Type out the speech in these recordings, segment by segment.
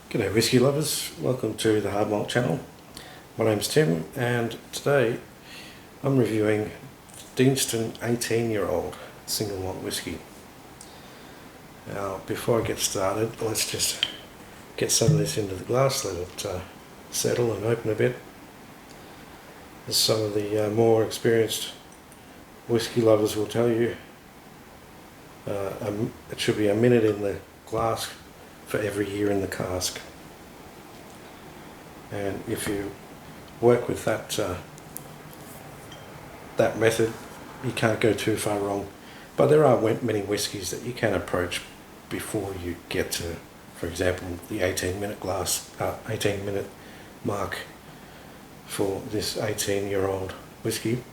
G'day whisky lovers, welcome to the Hard Malt channel. My name's Tim and today I'm reviewing Deanston 18-year-old single malt whisky. Now before I get started, let's just get some of this into the glass, let it settle and open a bit. As some of the more experienced whisky lovers will tell you, it should be a minute in the glass for every year in the cask, and if you work with that that method, you can't go too far wrong. But there are many whiskies that you can approach before you get to, for example, the 18-minute glass, 18-minute mark for this 18-year-old whisky.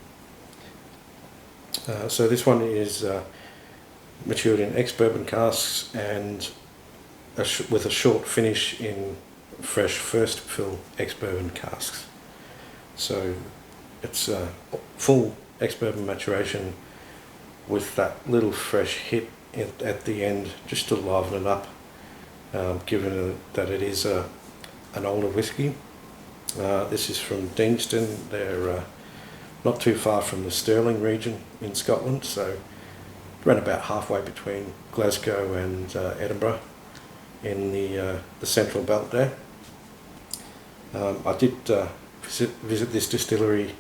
So this one is matured in ex-bourbon casks and with a short finish in fresh first fill ex-bourbon casks. So it's a full ex-bourbon maturation with that little fresh hit at the end, just to liven it up, given that it is an older whisky. This is from Deanston. They're not too far from the Stirling region in Scotland, so around about halfway between Glasgow and Edinburgh, in the central belt there. I did visit this distillery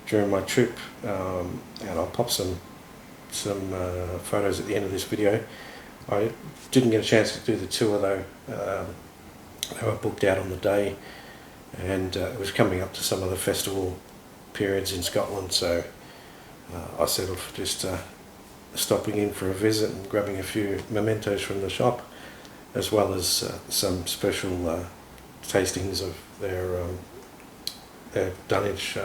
during my trip, and I'll pop some photos at the end of this video. I didn't get a chance to do the tour though. They were booked out on the day, and it was coming up to some of the festival periods in Scotland, so I settled for just stopping in for a visit and grabbing a few mementos from the shop, as well as some special tastings of their dunnage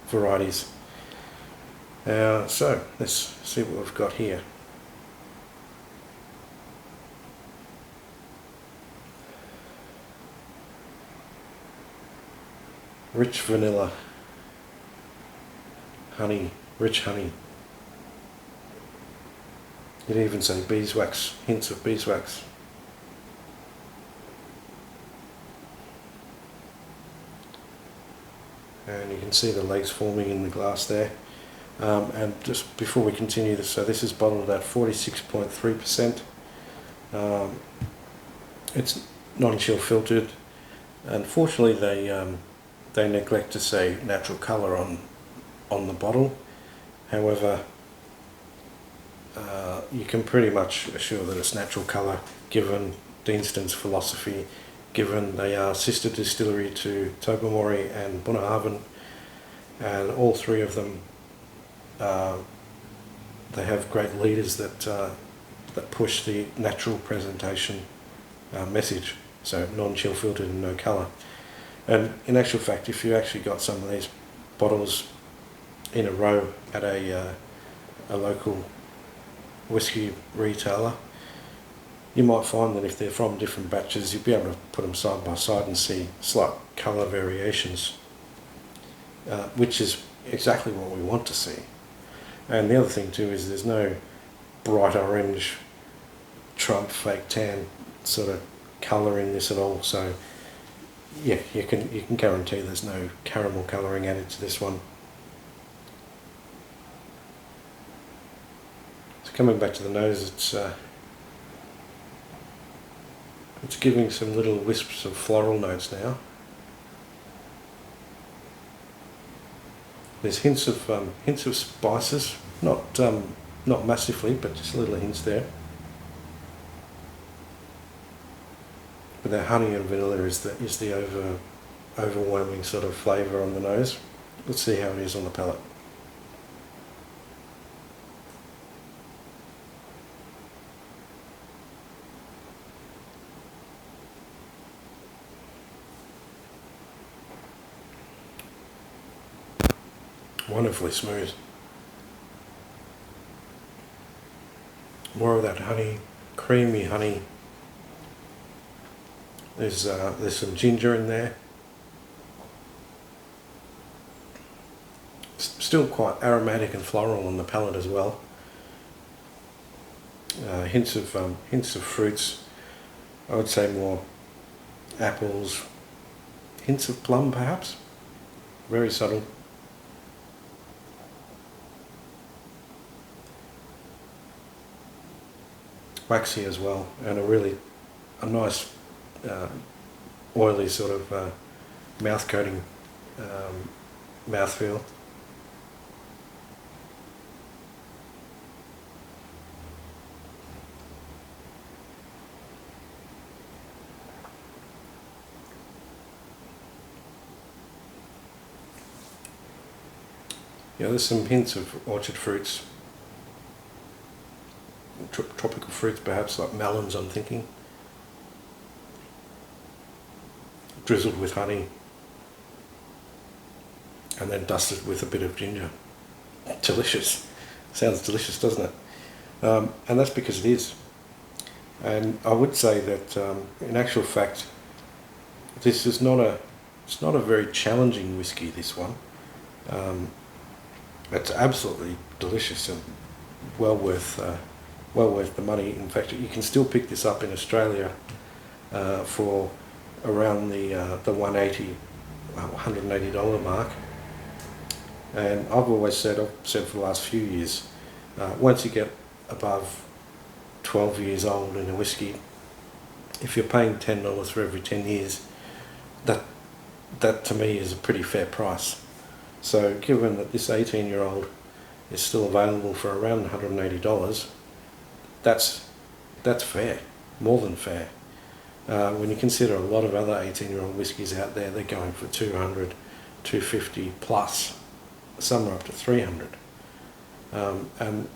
varieties. So let's see what we've got here. Rich vanilla, honey, rich honey. You'd even say beeswax, hints of beeswax. And you can see the legs forming in the glass there. And just before we continue this, so this is bottled at 46.3%. It's non-chill filtered. Unfortunately, they neglect to say natural colour on the bottle. However, you can pretty much assure that it's natural colour, given Deanston's philosophy, given they are sister distillery to Tobermory and Bunnahabhain, and all three of them, they have great leaders that push the natural presentation message, so non-chill filtered and no colour. And in actual fact, if you actually got some of these bottles in a row at a local whisky retailer, you might find that if they're from different batches, you'll be able to put them side by side and see slight colour variations, which is exactly what we want to see. And the other thing too is there's no bright orange, Trump, fake tan sort of colour in this at all. So yeah, you can guarantee there's no caramel colouring added to this one. So coming back to the nose, it's giving some little wisps of floral notes now. There's hints of spices, not massively, but just little hints there. But that honey and vanilla is the overwhelming sort of flavour on the nose. Let's see how it is on the palate. Wonderfully smooth. More of that honey, creamy honey. There's some ginger in there. still quite aromatic and floral on the palate as well. Hints of fruits. I would say more apples, hints of plum perhaps. Very subtle. Waxy as well, and a nice oily sort of mouth coating mouthfeel. Yeah, there's some hints of orchard fruits, tropical fruits perhaps, like melons I'm thinking, drizzled with honey and then dusted with a bit of ginger. Delicious. Sounds delicious, doesn't it? And that's because it is. And I would say that in actual fact this is it's not a very challenging whiskey, this one. It's absolutely delicious and well worth the money. In fact, you can still pick this up in Australia for around the $180 mark. And I've said for the last few years, once you get above 12 years old in a whiskey, if you're paying $10 for every 10 years, that to me is a pretty fair price. So given that this 18-year-old is still available for around $180, that's fair, more than fair. When you consider a lot of other 18-year-old whiskies out there, they're going for $200, $250 plus. Some are up to $300. And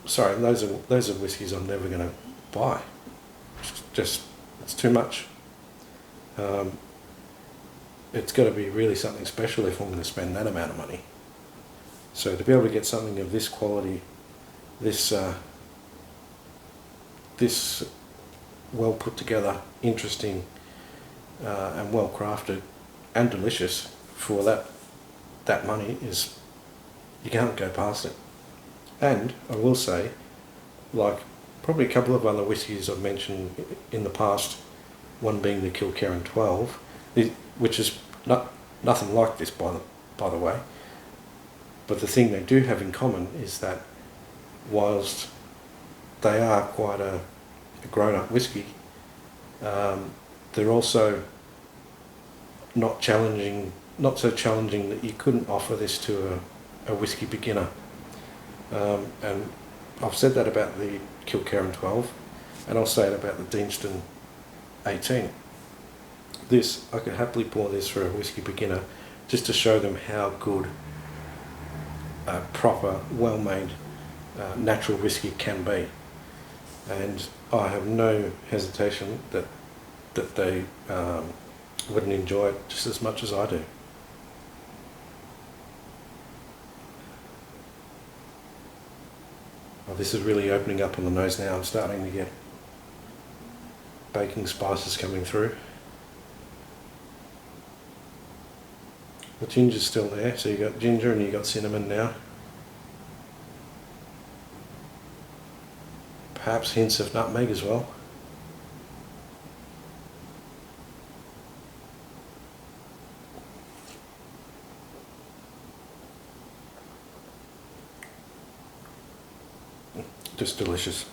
sorry, those are whiskies I'm never going to buy. It's too much. It's got to be really something special if I'm going to spend that amount of money. So to be able to get something of this quality, this well put together, interesting, and well crafted, and delicious for that money, is, you can't go past it. And I will say, like probably a couple of other whiskies I've mentioned in the past, one being the Kilkerran 12, which is nothing like this by the way, but the thing they do have in common is that whilst they are quite a grown-up whiskey, they're also not so challenging that you couldn't offer this to a whiskey beginner. And I've said that about the Kilkerran 12, and I'll say it about the Deanston 18. I could happily pour this for a whiskey beginner, just to show them how good a proper, well-made, natural whiskey can be. And I have no hesitation that they wouldn't enjoy it just as much as I do. Well, this is really opening up on the nose now. I'm starting to get baking spices coming through. The ginger's still there, so you've got ginger and you've got cinnamon now. Perhaps hints of nutmeg as well. Just delicious.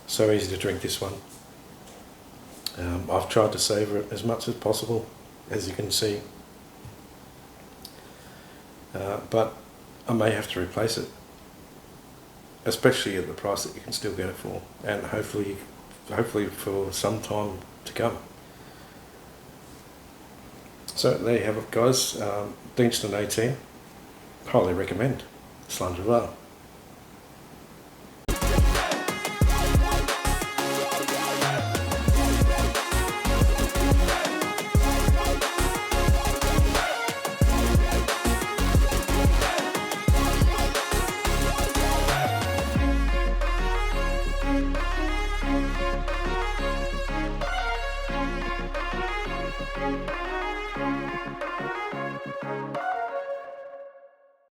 So easy to drink this one. I've tried to savour it as much as possible, as you can see. But I may have to replace it, especially at the price that you can still get it for, and hopefully for some time to come. So there you have it, guys. Deanston 18, highly recommend. Slàinte mhath.